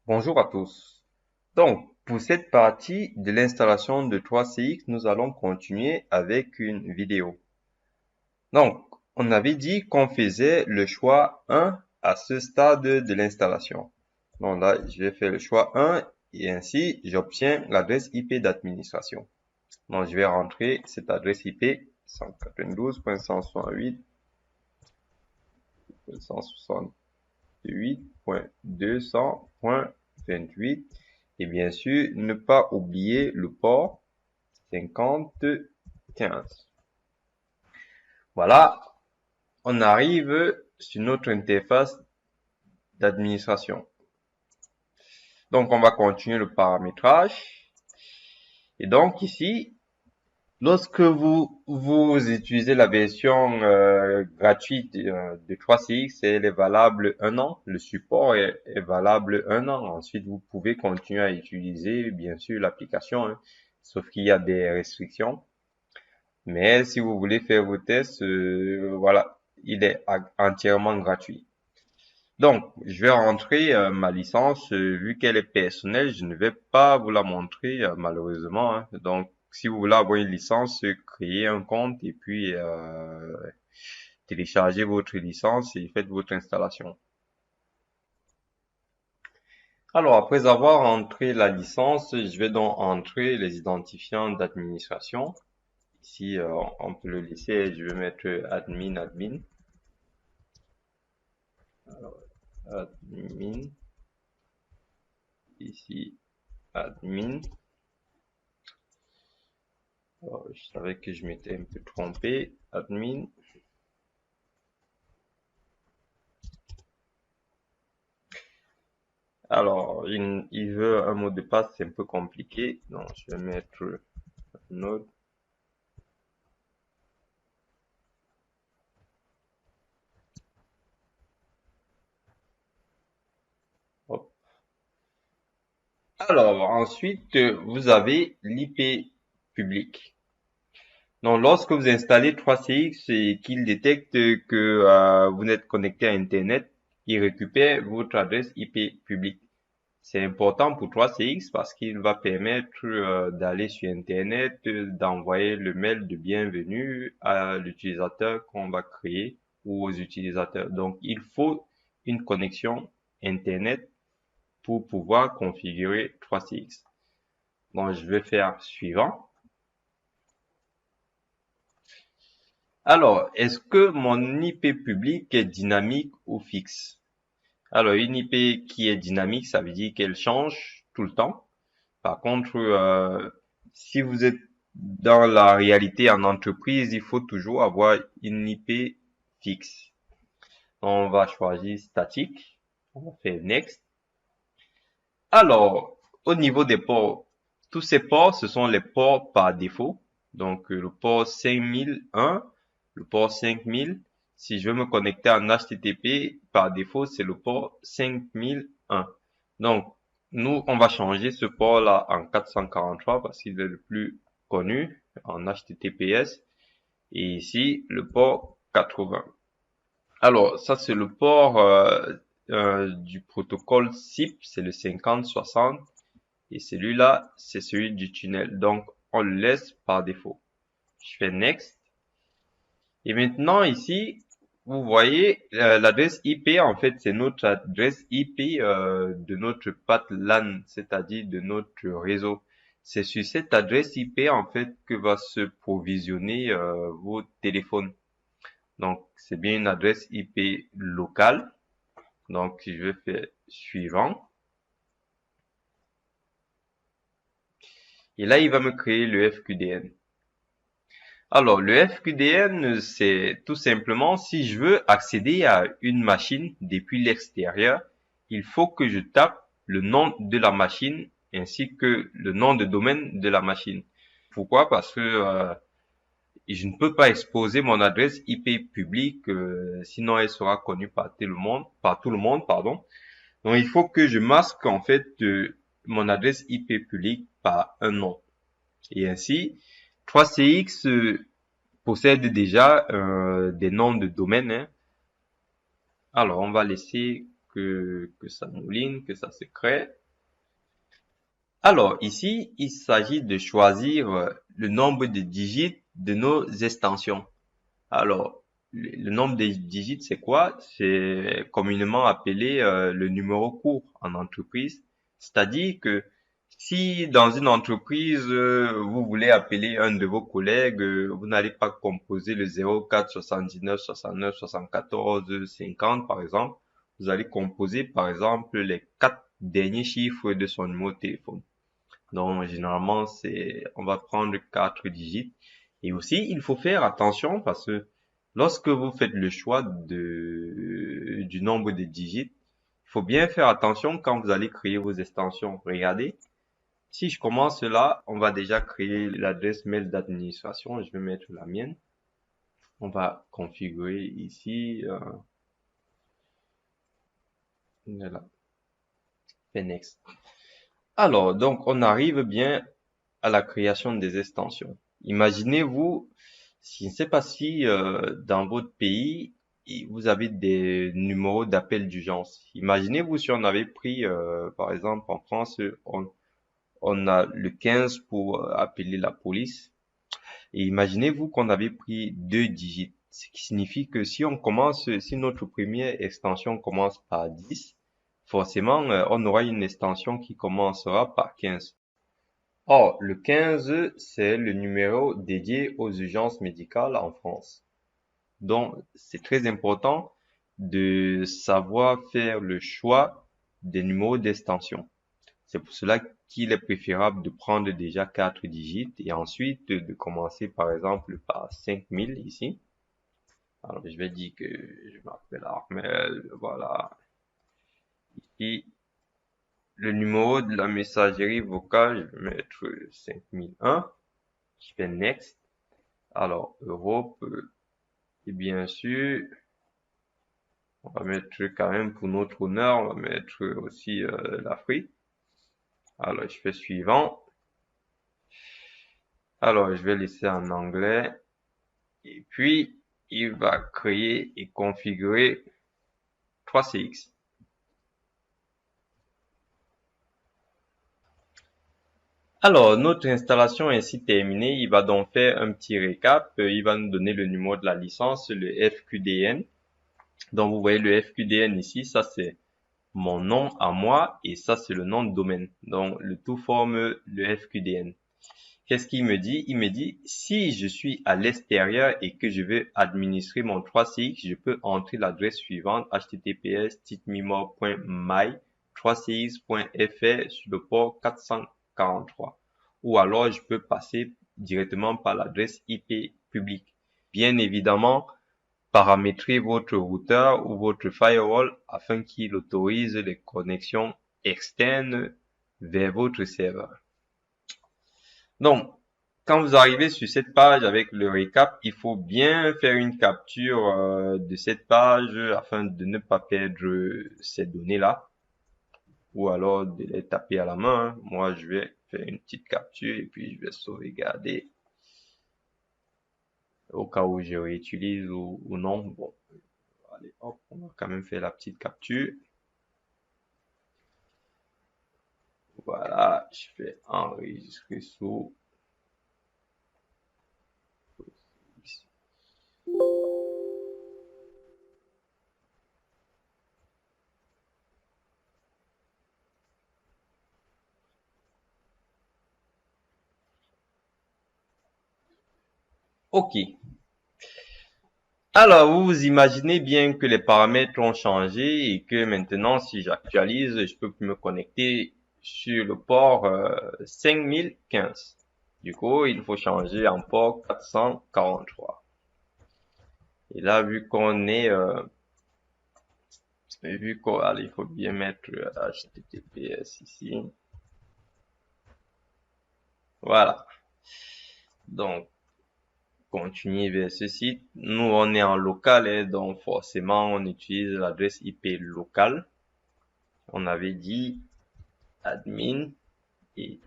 Bonjour à tous. Donc, pour cette partie de l'installation de 3CX, nous allons continuer avec une vidéo. Donc, on avait dit qu'on faisait le choix 1 à ce stade de l'installation. Donc là, je vais faire le choix 1 et ainsi, j'obtiens l'adresse IP d'administration. Donc, je vais rentrer cette adresse IP 192.168.168.200.28 et bien sûr, ne pas oublier le port 5015. Voilà, on arrive sur notre interface d'administration. Donc, on va continuer le paramétrage. Et donc, ici, lorsque vous utilisez la version gratuite de 3CX, elle est valable un an. Le support est valable un an. Ensuite, vous pouvez continuer à utiliser, bien sûr, l'application, hein, sauf qu'il y a des restrictions. Mais si vous voulez faire vos tests, voilà, il est entièrement gratuit. Donc, je vais rentrer ma licence. Vu qu'elle est personnelle, je ne vais pas vous la montrer malheureusement, hein. Donc, si vous voulez avoir une licence, créez un compte et puis téléchargez votre licence et faites votre installation. Alors, après avoir entré la licence, je vais donc entrer les identifiants d'administration. Ici, on peut le laisser. Je vais mettre admin. Alors, admin. Ici, admin. Alors, je savais que je m'étais un peu trompé. Admin. Alors, il veut un mot de passe, c'est un peu compliqué. Donc, je vais mettre un autre. Hop. Alors, ensuite, vous avez l'IP public. Donc, lorsque vous installez 3CX et qu'il détecte que vous n'êtes connecté à Internet, il récupère votre adresse IP publique. C'est important pour 3CX parce qu'il va permettre d'aller sur Internet, d'envoyer le mail de bienvenue à l'utilisateur qu'on va créer ou aux utilisateurs. Donc, il faut une connexion Internet pour pouvoir configurer 3CX. Donc, je vais faire suivant. Alors, est-ce que mon IP public est dynamique ou fixe? Alors, une IP qui est dynamique, ça veut dire qu'elle change tout le temps. Par contre, si vous êtes dans la réalité en entreprise, il faut toujours avoir une IP fixe. On va choisir statique. On va faire next. Alors, au niveau des ports, tous ces ports, ce sont les ports par défaut. Donc, le port 5001, le port 5000. Si je veux me connecter en HTTP, par défaut, c'est le port 5001. Donc, nous, on va changer ce port-là en 443 parce qu'il est le plus connu en HTTPS. Et ici, le port 80. Alors, ça, c'est le port du protocole SIP, c'est le 5060. Et celui-là, c'est celui du tunnel. Donc, on le laisse par défaut. Je fais Next. Et maintenant, ici, vous voyez, l'adresse IP, en fait, c'est notre adresse IP de notre path LAN, c'est-à-dire de notre réseau. C'est sur cette adresse IP, en fait, que va se provisionner vos téléphones. Donc, c'est bien une adresse IP locale. Donc, je vais faire suivant. Et là, il va me créer le FQDN. Alors, le FQDN, c'est tout simplement si je veux accéder à une machine depuis l'extérieur, il faut que je tape le nom de la machine ainsi que le nom de domaine de la machine. Pourquoi? Parce que je ne peux pas exposer mon adresse IP publique, sinon elle sera connue par tout le monde, pardon. Donc, il faut que je masque en fait mon adresse IP publique par un nom. Et ainsi, 3CX possède déjà des noms de domaine, hein. Alors, on va laisser que ça mouline, que ça se crée. Alors, ici, il s'agit de choisir le nombre de digits de nos extensions. Alors, le nombre de digits, c'est quoi? C'est communément appelé le numéro court en entreprise. C'est-à-dire que si dans une entreprise, vous voulez appeler un de vos collègues, vous n'allez pas composer le 04 79 69 74 50 par exemple. Vous allez composer par exemple les 4 derniers chiffres de son numéro de téléphone. Donc généralement, on va prendre 4 digits. Et aussi, il faut faire attention parce que lorsque vous faites le choix du nombre de digits, il faut bien faire attention quand vous allez créer vos extensions. Regardez, si je commence là, on va déjà créer l'adresse mail d'administration. Je vais mettre la mienne. On va configurer ici. Voilà. Fais next. Alors, donc, on arrive bien à la création des extensions. Imaginez-vous, je ne sais pas si dans votre pays, vous avez des numéros d'appel d'urgence. Imaginez-vous si on avait pris, par exemple, en France, on a le 15 pour appeler la police. Et imaginez-vous qu'on avait pris 2 digits. Ce qui signifie que si notre première extension commence par 10, forcément, on aura une extension qui commencera par 15. Or, le 15, c'est le numéro dédié aux urgences médicales en France. Donc, c'est très important de savoir faire le choix des numéros d'extension. C'est pour cela qu'il est préférable de prendre déjà 4 digits et ensuite de commencer par exemple par 5000 ici. Alors, je vais dire que je m'appelle Armel, voilà. Ici, le numéro de la messagerie vocale, je vais mettre 5001. Je fais next. Alors, Europe, et bien sûr, on va mettre quand même pour notre honneur, on va mettre aussi l'Afrique. Alors, je fais suivant. Alors, je vais laisser en anglais. Et puis, il va créer et configurer 3CX. Alors, notre installation est ainsi terminée. Il va donc faire un petit récap. Il va nous donner le numéro de la licence, le FQDN. Donc, vous voyez le FQDN ici, ça c'est mon nom à moi et ça c'est le nom de domaine. Donc, le tout forme le FQDN. Qu'est-ce qu'il me dit? Il me dit, si je suis à l'extérieur et que je veux administrer mon 3CX, je peux entrer l'adresse suivante, https://my3cx.fr sur le port 443. Ou alors, je peux passer directement par l'adresse IP publique. Bien évidemment, paramétrez votre routeur ou votre firewall afin qu'il autorise les connexions externes vers votre serveur. Donc, quand vous arrivez sur cette page avec le récap, il faut bien faire une capture de cette page afin de ne pas perdre ces données-là ou alors de les taper à la main. Moi, je vais faire une petite capture et puis je vais sauvegarder au cas où je réutilise ou non. Bon, allez, hop, on va quand même faire la petite capture. Voilà, je fais enregistrer sous. OK. Alors, vous imaginez bien que les paramètres ont changé et que maintenant, si j'actualise, je peux me connecter sur le port 5015. Du coup, il faut changer en port 443. Et là, allez, il faut bien mettre HTTPS ici. Voilà. Donc, continuer vers ce site. Nous, on est en local, et donc forcément, on utilise l'adresse IP locale. On avait dit admin et